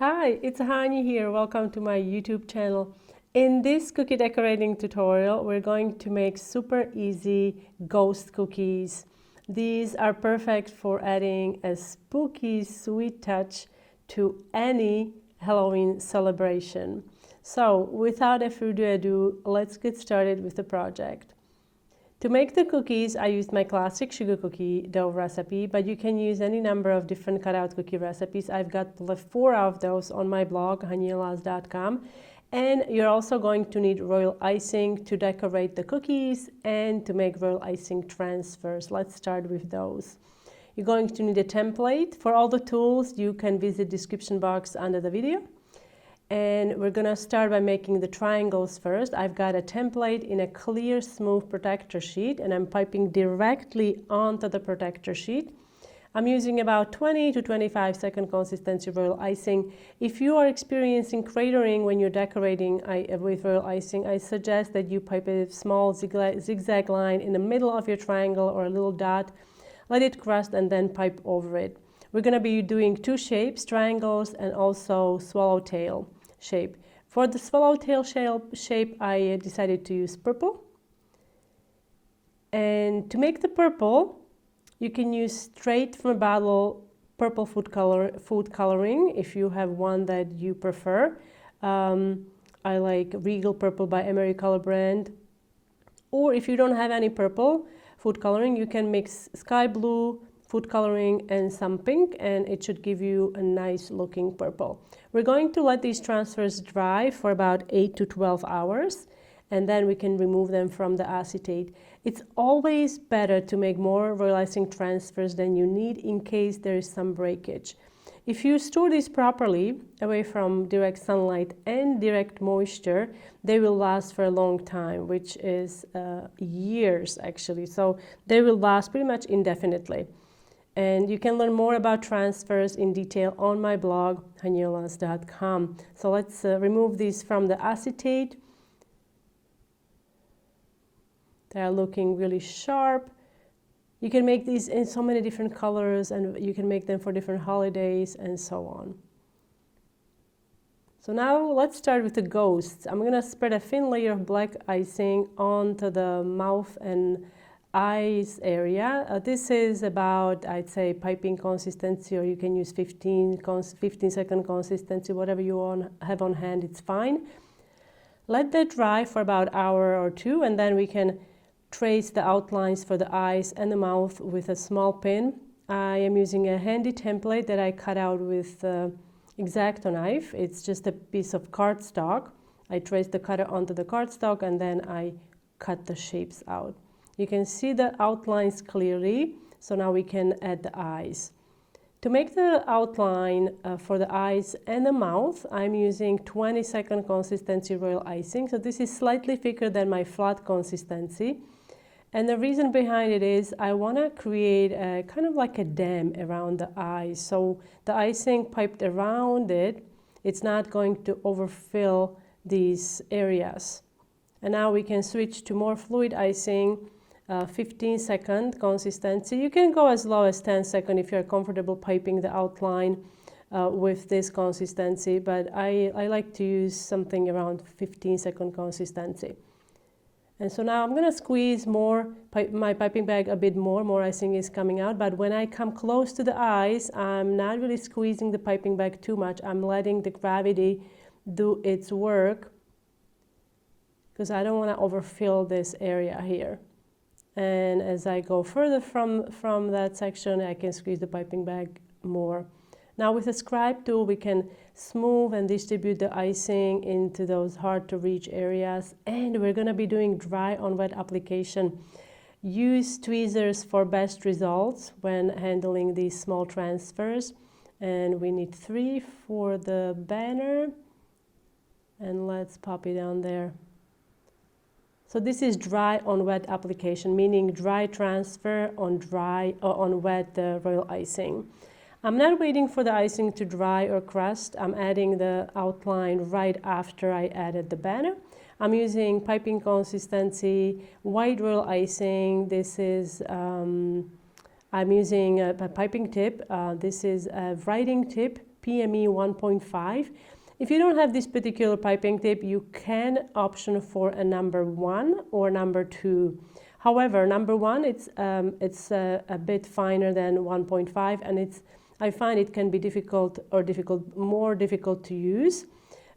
Hi, it's Hani here. Welcome to my YouTube channel. In this cookie decorating tutorial, we're going to make super easy ghost cookies. These are perfect for adding a spooky, sweet touch to any Halloween celebration. So, without further ado, let's get started with the project. To make the cookies, I used my classic sugar cookie dough recipe, but you can use any number of different cutout cookie recipes. I've got 4 of those on my blog, hanielas.com. And you're also going to need royal icing to decorate the cookies and to make royal icing transfers. Let's start with those. You're going to need a template. For all the tools, you can visit the description box under the video. And we're going to start by making the triangles first. I've got a template in a clear, smooth protector sheet, and I'm piping directly onto the protector sheet. I'm using about 20 to 25 second consistency royal icing. If you are experiencing cratering when you're decorating with royal icing, I suggest that you pipe a small zigzag line in the middle of your triangle or a little dot, let it crust, and then pipe over it. We're going to be doing 2 shapes, triangles and also swallowtail shape. For the swallowtail shape, I decided to use purple. And to make the purple, you can use straight from a bottle purple food coloring if you have one that you prefer. I like Regal Purple by Emery Color brand. Or if you don't have any purple food coloring, you can mix sky blue, food coloring and some pink, and it should give you a nice looking purple. We're going to let these transfers dry for about 8 to 12 hours, and then we can remove them from the acetate. It's always better to make more royal icing transfers than you need in case there is some breakage. If you store these properly, away from direct sunlight and direct moisture, they will last for a long time, which is years actually. So they will last pretty much indefinitely. And you can learn more about transfers in detail on my blog, hanielas.com. So let's remove these from the acetate. They are looking really sharp. You can make these in so many different colors, and you can make them for different holidays and so on. So now let's start with the ghosts. I'm going to spread a thin layer of black icing onto the mouth and eyes area. This is about, I'd say, piping consistency, or you can use 15 second consistency, whatever you have on hand, it's fine. Let that dry for about an hour or 2, and then we can trace the outlines for the eyes and the mouth with a small pin. I am using a handy template that I cut out with X-Acto knife. It's just a piece of cardstock. I trace the cutter onto the cardstock, and then I cut the shapes out. You can see the outlines clearly, so now we can add the eyes. To make the outline for the eyes and the mouth, I'm using 20 second consistency royal icing. So this is slightly thicker than my flat consistency. And the reason behind it is I want to create a kind of like a dam around the eyes. So the icing piped around it, it's not going to overfill these areas. And now we can switch to more fluid icing. 15 second consistency. You can go as low as 10 seconds if you're comfortable piping the outline with this consistency, but I like to use something around 15 second consistency. And so now I'm going to squeeze my piping bag a bit more icing is coming out, but when I come close to the eyes, I'm not really squeezing the piping bag too much. I'm letting the gravity do its work because I don't want to overfill this area here. And as I go further from that section, I can squeeze the piping bag more. Now with the scribe tool, we can smooth and distribute the icing into those hard to reach areas. And we're going to be doing dry on wet application. Use tweezers for best results when handling these small transfers. And we need 3 for the banner. And let's pop it down there. So this is dry on wet application, meaning dry transfer on wet royal icing. I'm not waiting for the icing to dry or crust. I'm adding the outline right after I added the banner. I'm using piping consistency, white royal icing. This is I'm using a piping tip. This is a writing tip PME 1.5. If you don't have this particular piping tip, you can option for a number 1 or number 2. However, number 1, it's a bit finer than 1.5, and I find it can be more difficult to use,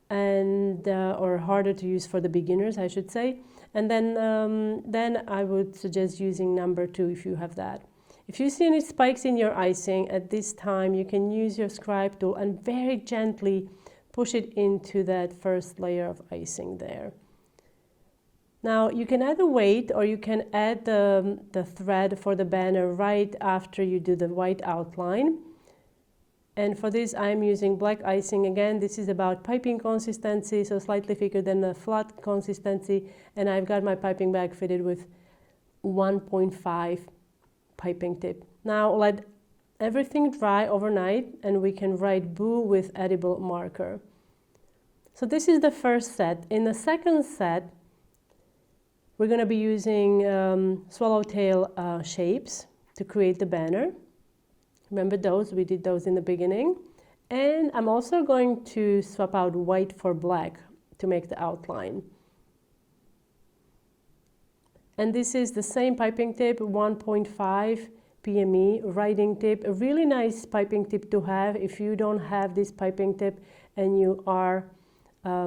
and or harder to use for the beginners, I should say. And then I would suggest using number 2 if you have that. If you see any spikes in your icing at this time, you can use your scribe tool and very gently push it into that first layer of icing there. Now you can add a weight, or you can add the thread for the banner right after you do the white outline. And for this I'm using black icing again. This is about piping consistency, so slightly thicker than a flat consistency, and I've got my piping bag fitted with 1.5 piping tip. Now let everything dry overnight and we can write boo with edible marker. So this is the first set. In the second set we're going to be using swallowtail shapes to create the banner. Remember those? We did those in the beginning. And I'm also going to swap out white for black to make the outline. And this is the same piping tip, 1.5 PME writing tip. A really nice piping tip to have if you don't have this piping tip and you are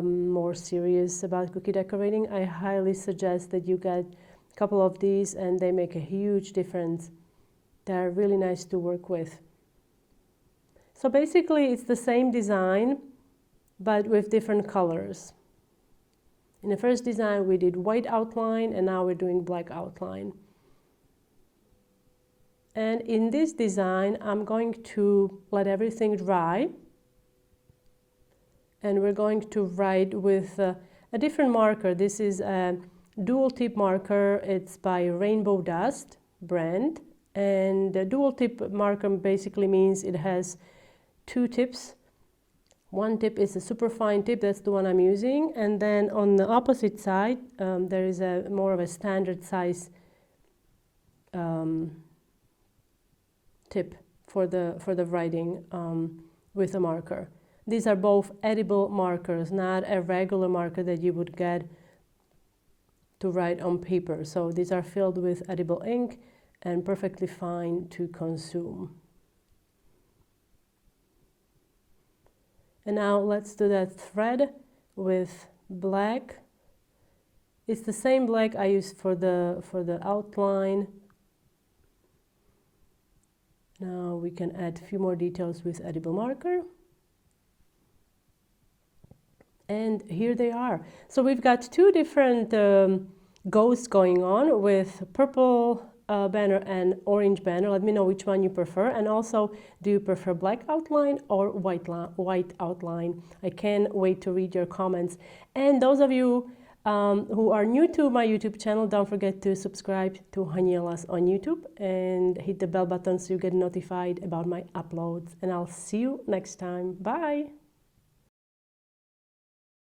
more serious about cookie decorating. I highly suggest that you get a couple of these, and they make a huge difference. They're really nice to work with. So basically it's the same design but with different colors. In the first design we did white outline, and now we're doing black outline. And in this design I'm going to let everything dry, and we're going to write with a different marker. This is a dual tip marker. It's by Rainbow Dust brand, and the dual tip marker basically means it has 2 tips. One tip is a super fine tip, that's the one I'm using, and then on the opposite side there is a more of a standard size tip for the writing with a marker. These are both edible markers, not a regular marker that you would get to write on paper. So these are filled with edible ink and perfectly fine to consume. And now let's do that thread with black. It's the same black I used for the outline. Now we can add a few more details with edible marker. And here they are. So we've got 2 different ghosts going on with purple banner and orange banner. Let me know which one you prefer, and also do you prefer black outline or white outline? I can't wait to read your comments. And those of you who are new to my YouTube channel, don't forget to subscribe to Hanielas on YouTube and hit the bell button so you get notified about my uploads. And I'll see you next time. Bye!